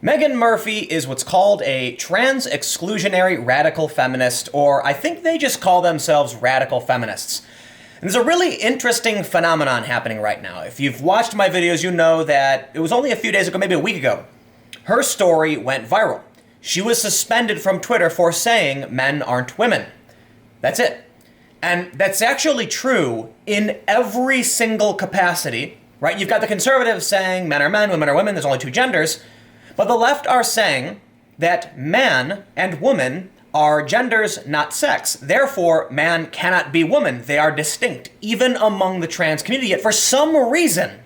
Meghan Murphy is what's called a trans-exclusionary radical feminist, or I think they just call themselves radical feminists. And there's a really interesting phenomenon happening right now. If you've watched my videos, you know that it was only a few days ago, maybe a week ago, her story went viral. She was suspended from Twitter for saying men aren't women. That's it. And that's actually true in every single capacity, right? You've got the conservatives saying men are men, women are women, there's only two genders. But the left are saying that man and woman are genders, not sex. Therefore, man cannot be woman. They are distinct, even among the trans community. Yet for some reason,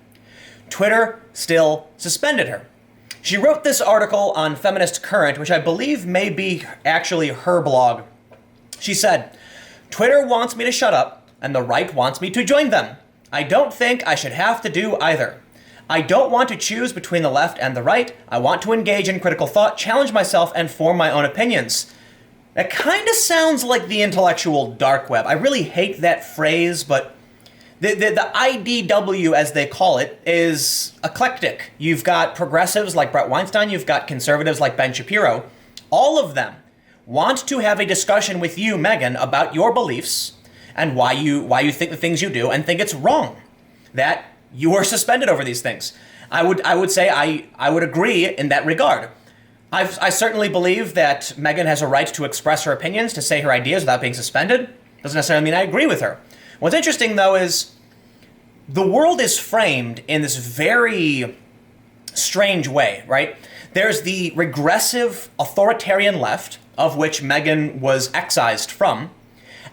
Twitter still suspended her. She wrote this article on Feminist Current, which I believe may be actually her blog. She said, "Twitter wants me to shut up, and the right wants me to join them. I don't think I should have to do either. I don't want to choose between the left and the right. I want to engage in critical thought, challenge myself, and form my own opinions." That kind of sounds like the intellectual dark web. I really hate that phrase, but the IDW, as they call it, is eclectic. You've got progressives like Brett Weinstein, you've got conservatives like Ben Shapiro. All of them want to have a discussion with you, Meghan, about your beliefs and why you think the things you do, and think it's wrong that you are suspended over these things. I would say I would agree in that regard. I certainly believe that Meghan has a right to express her opinions, to say her ideas without being suspended. Doesn't necessarily mean I agree with her. What's interesting, though, is the world is framed in this very strange way, right? There's the regressive authoritarian left, of which Meghan was excised from,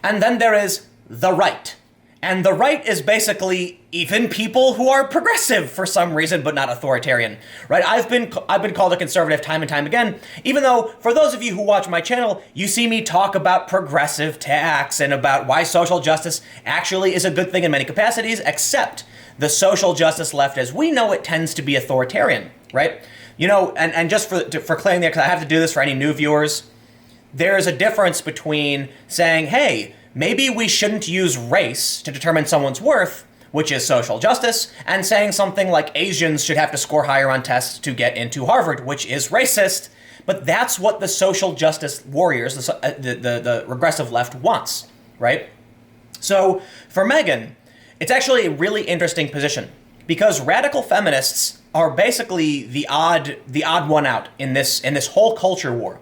and then there is the right. And the right is basically even people who are progressive for some reason, but not authoritarian, right? I've been called a conservative time and time again, even though for those of you who watch my channel, you see me talk about progressive tax and about why social justice actually is a good thing in many capacities, except the social justice left as we know it tends to be authoritarian, right? You know, and just for clearing there, because I have to do this for any new viewers, there's a difference between saying, hey, maybe we shouldn't use race to determine someone's worth, which is social justice, and saying something like Asians should have to score higher on tests to get into Harvard, which is racist. But that's what the social justice warriors, the regressive left wants, right? So for Meghan, it's actually a really interesting position because radical feminists are basically the odd one out in this whole culture war.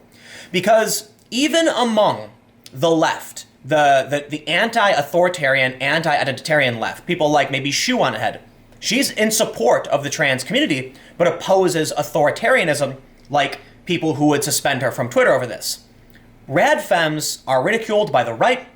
Because even among the left, the anti-authoritarian, anti-identitarian left, people like maybe Shoe on Ahead, she's in support of the trans community, but opposes authoritarianism like people who would suspend her from Twitter over this. Rad femmes are ridiculed by the right,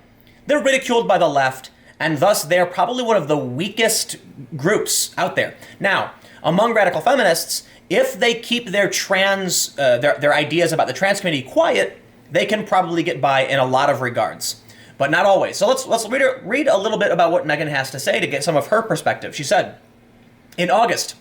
they're ridiculed by the left, and thus they're probably one of the weakest groups out there. Now, among radical feminists, if they keep their their ideas about the trans community quiet, they can probably get by in a lot of regards, but not always. So let's read a little bit about what Meghan has to say to get some of her perspective. She said, "In August,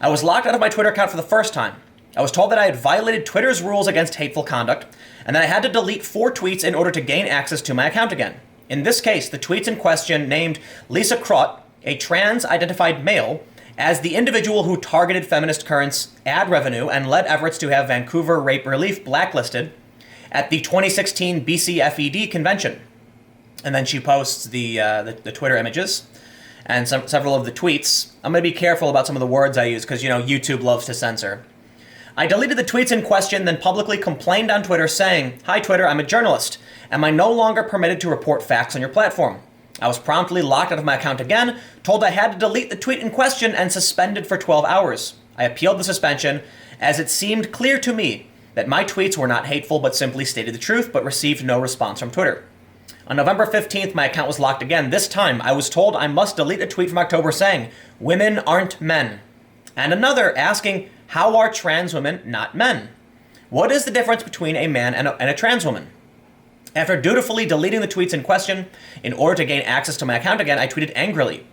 I was locked out of my Twitter account for the first time. I was told that I had violated Twitter's rules against hateful conduct, and that I had to delete 4 tweets in order to gain access to my account again. In this case, the tweets in question named Lisa Krott, a trans-identified male, as the individual who targeted Feminist Current's ad revenue and led efforts to have Vancouver Rape Relief blacklisted at the 2016 BCFED convention." And then she posts the Twitter images and several of the tweets. I'm going to be careful about some of the words I use because, you know, YouTube loves to censor. "I deleted the tweets in question, then publicly complained on Twitter saying, 'Hi Twitter, I'm a journalist. Am I no longer permitted to report facts on your platform?' I was promptly locked out of my account again, told I had to delete the tweet in question, and suspended for 12 hours. I appealed the suspension as it seemed clear to me that my tweets were not hateful but simply stated the truth, but received no response from Twitter. On November 15th, my account was locked again. This time, I was told I must delete a tweet from October saying, 'Women aren't men,' and another asking, 'How are trans women not men? What is the difference between a man and a trans woman?' After dutifully deleting the tweets in question, in order to gain access to my account again, I tweeted angrily."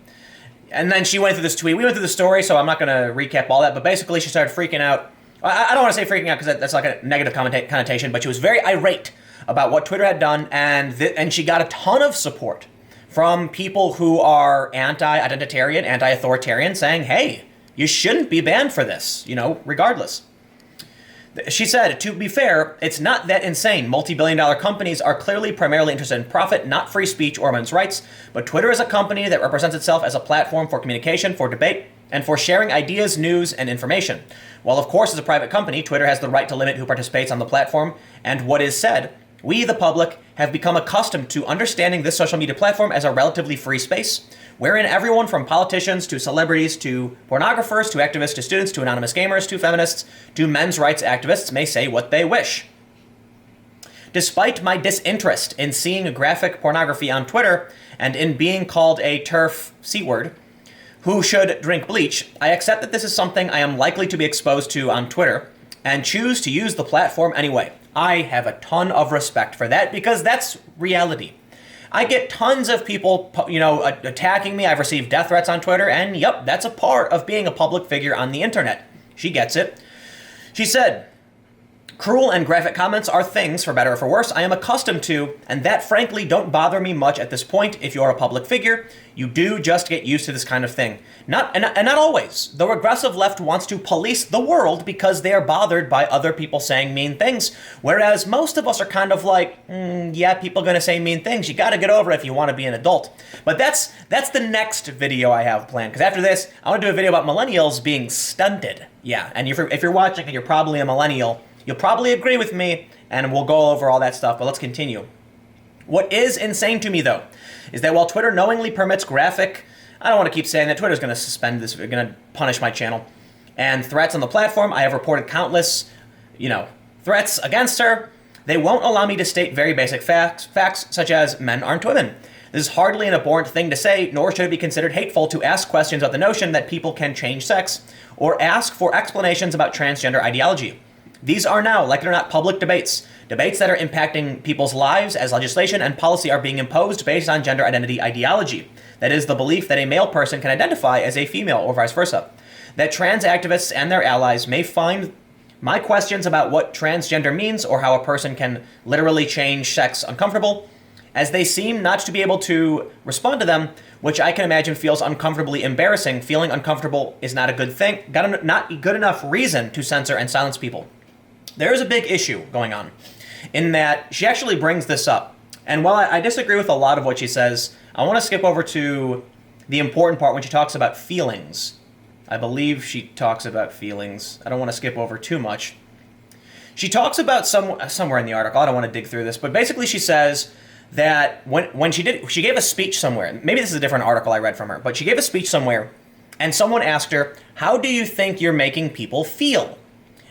And then she went through this tweet. We went through the story, so I'm not going to recap all that, but basically she started freaking out. I don't want to say freaking out because that's like a negative connotation, but she was very irate about what Twitter had done, and she got a ton of support from people who are anti-identitarian, anti-authoritarian, saying, hey, you shouldn't be banned for this, you know, regardless. She said, to be fair, it's not that insane. Multi-billion-dollar companies are clearly primarily interested in profit, not free speech or women's rights. But Twitter is a company that represents itself as a platform for communication, for debate, and for sharing ideas, news, and information. While, of course, as a private company, Twitter has the right to limit who participates on the platform and what is said, we, the public, have become accustomed to understanding this social media platform as a relatively free space, wherein everyone from politicians to celebrities to pornographers to activists to students to anonymous gamers to feminists to men's rights activists may say what they wish. Despite my disinterest in seeing graphic pornography on Twitter and in being called a TERF C-word who should drink bleach, I accept that this is something I am likely to be exposed to on Twitter and choose to use the platform anyway. I have a ton of respect for that because that's reality. I get tons of people, attacking me. I've received death threats on Twitter, and yep, that's a part of being a public figure on the internet. She gets it. She said, cruel and graphic comments are things, for better or for worse, I am accustomed to, and that frankly don't bother me much at this point. If you're a public figure, you do just get used to this kind of thing. Not always. The regressive left wants to police the world because they are bothered by other people saying mean things, whereas most of us are kind of like, yeah, people are going to say mean things. You got to get over it if you want to be an adult. But that's the next video I have planned, because after this, I want to do a video about millennials being stunted. Yeah, and if you're watching and you're probably a millennial, you'll probably agree with me, and we'll go over all that stuff, but let's continue. What is insane to me, though, is that while Twitter knowingly permits graphic, I don't want to keep saying that Twitter's going to suspend this, going to punish my channel, and threats on the platform, I have reported countless, threats against her. They won't allow me to state very basic facts such as men aren't women. This is hardly an abhorrent thing to say, nor should it be considered hateful to ask questions about the notion that people can change sex, or ask for explanations about transgender ideology. These are now, like it or not, public debates that are impacting people's lives as legislation and policy are being imposed based on gender identity ideology. That is the belief that a male person can identify as a female or vice versa. That trans activists and their allies may find my questions about what transgender means or how a person can literally change sex uncomfortable, as they seem not to be able to respond to them, which I can imagine feels uncomfortably embarrassing. Feeling uncomfortable is not a good thing, not good enough reason to censor and silence people. There is a big issue going on in that she actually brings this up. And while I disagree with a lot of what she says, I want to skip over to the important part when she talks about feelings. I believe she talks about feelings. I don't want to skip over too much. She talks about somewhere in the article, I don't want to dig through this, but basically she says that when she gave a speech somewhere, maybe this is a different article I read from her, but she gave a speech somewhere and someone asked her, how do you think you're making people feel?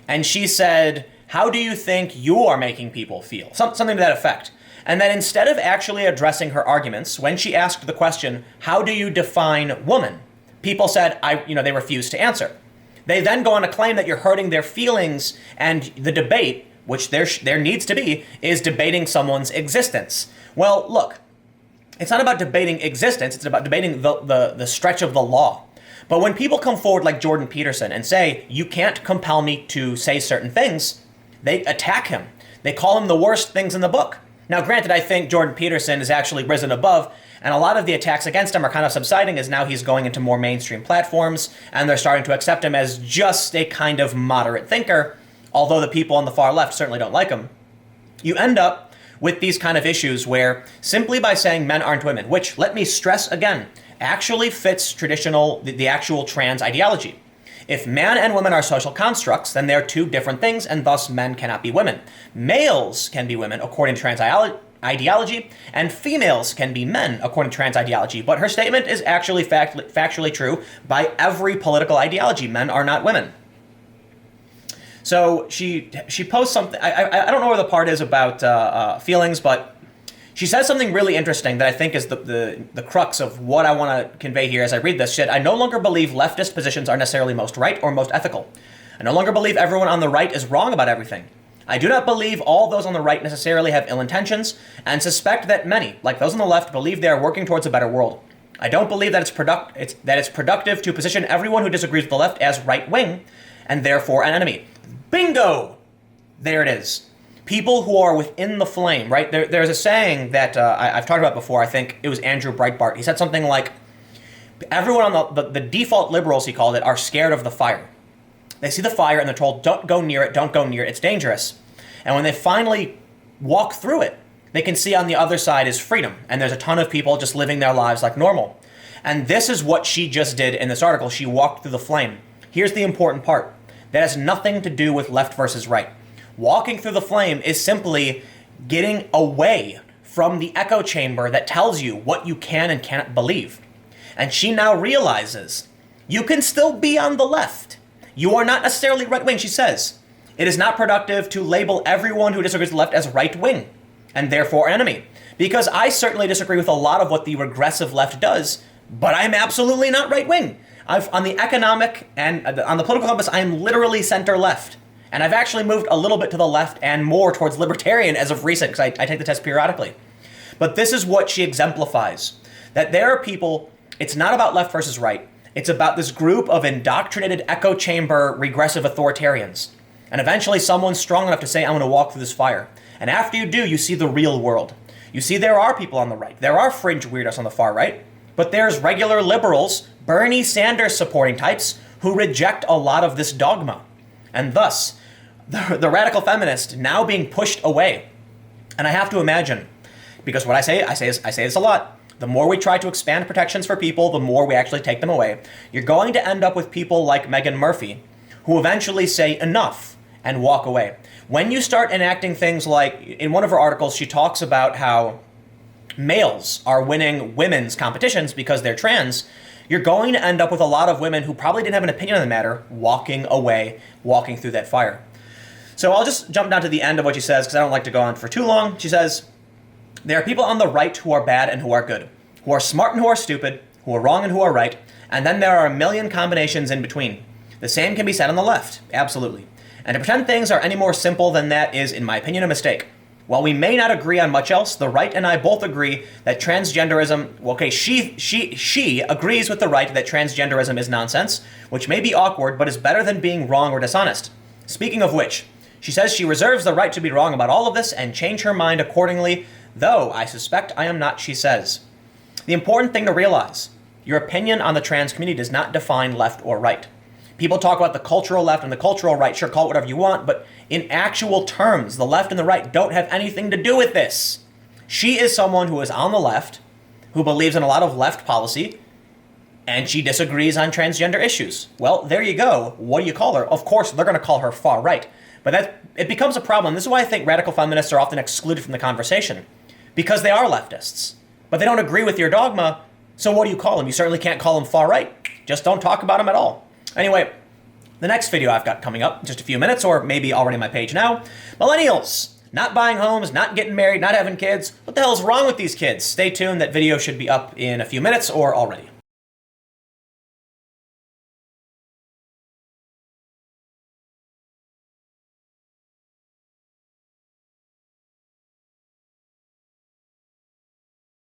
And she said, how do you think you are making people feel? Something to that effect. And then instead of actually addressing her arguments, when she asked the question, how do you define woman? People said, they refused to answer. They then go on to claim that you're hurting their feelings, and the debate, which there needs to be, is debating someone's existence. Well, look, it's not about debating existence, it's about debating the stretch of the law. But when people come forward like Jordan Peterson and say, you can't compel me to say certain things, they attack him. They call him the worst things in the book. Now, granted, I think Jordan Peterson has actually risen above, and a lot of the attacks against him are kind of subsiding as now he's going into more mainstream platforms, and they're starting to accept him as just a kind of moderate thinker, although the people on the far left certainly don't like him. You end up with these kind of issues where simply by saying men aren't women, which, let me stress again, actually fits the actual trans ideology. If man and women are social constructs, then they're two different things, and thus men cannot be women. Males can be women according to trans ideology, and females can be men according to trans ideology. But her statement is actually factually true by every political ideology. Men are not women. So she posts something. I don't know where the part is about feelings, but she says something really interesting that I think is the crux of what I want to convey here as I read this. She said, I no longer believe leftist positions are necessarily most right or most ethical. I no longer believe everyone on the right is wrong about everything. I do not believe all those on the right necessarily have ill intentions, and suspect that many, like those on the left, believe they are working towards a better world. I don't believe that it's productive to position everyone who disagrees with the left as right-wing, and therefore an enemy. Bingo! There it is. People who are within the flame, right? There's a saying that I've talked about before. I think it was Andrew Breitbart. He said something like, everyone on the default liberals, he called it, are scared of the fire. They see the fire and they're told, don't go near it, don't go near it, it's dangerous. And when they finally walk through it, they can see on the other side is freedom. And there's a ton of people just living their lives like normal. And this is what she just did in this article. She walked through the flame. Here's the important part. That has nothing to do with left versus right. Walking through the flame is simply getting away from the echo chamber that tells you what you can and cannot believe. And she now realizes you can still be on the left. You are not necessarily right-wing, she says. It is not productive to label everyone who disagrees with the left as right-wing, and therefore enemy. Because I certainly disagree with a lot of what the regressive left does, but I'm absolutely not right-wing. On the economic and on the political compass, I am literally center-left. And I've actually moved a little bit to the left and more towards libertarian as of recent, because I take the test periodically. But this is what she exemplifies. That there are people, it's not about left versus right. It's about this group of indoctrinated echo chamber regressive authoritarians. And eventually someone's strong enough to say, I'm going to walk through this fire. And after you do, you see the real world. You see there are people on the right. There are fringe weirdos on the far right. But there's regular liberals, Bernie Sanders supporting types, who reject a lot of this dogma. And thus, the radical feminist now being pushed away. And I have to imagine, because what I say this a lot, the more we try to expand protections for people, the more we actually take them away. You're going to end up with people like Meghan Murphy, who eventually say enough and walk away. When you start enacting things like, in one of her articles, she talks about how males are winning women's competitions because they're trans, you're going to end up with a lot of women who probably didn't have an opinion on the matter walking away, walking through that fire. So I'll just jump down to the end of what she says because I don't like to go on for too long. She says, there are people on the right who are bad and who are good, who are smart and who are stupid, who are wrong and who are right, and then there are a million combinations in between. The same can be said on the left, absolutely. And to pretend things are any more simple than that is, in my opinion, a mistake. While we may not agree on much else, the right and I both agree that transgenderism, okay, she agrees with the right that transgenderism is nonsense, which may be awkward, but is better than being wrong or dishonest. Speaking of which, she says she reserves the right to be wrong about all of this and change her mind accordingly, though I suspect I am not, she says. The important thing to realize, your opinion on the trans community does not define left or right. People talk about the cultural left and the cultural right, sure, call it whatever you want, but in actual terms, the left and the right don't have anything to do with this. She is someone who is on the left, who believes in a lot of left policy, and she disagrees on transgender issues. Well, there you go. What do you call her? Of course, they're going to call her far right. But it becomes a problem. This is why I think radical feminists are often excluded from the conversation, because they are leftists. But they don't agree with your dogma, so what do you call them? You certainly can't call them far right. Just don't talk about them at all. Anyway, the next video I've got coming up in just a few minutes, or maybe already on my page now, millennials, not buying homes, not getting married, not having kids. What the hell is wrong with these kids? Stay tuned, that video should be up in a few minutes or already.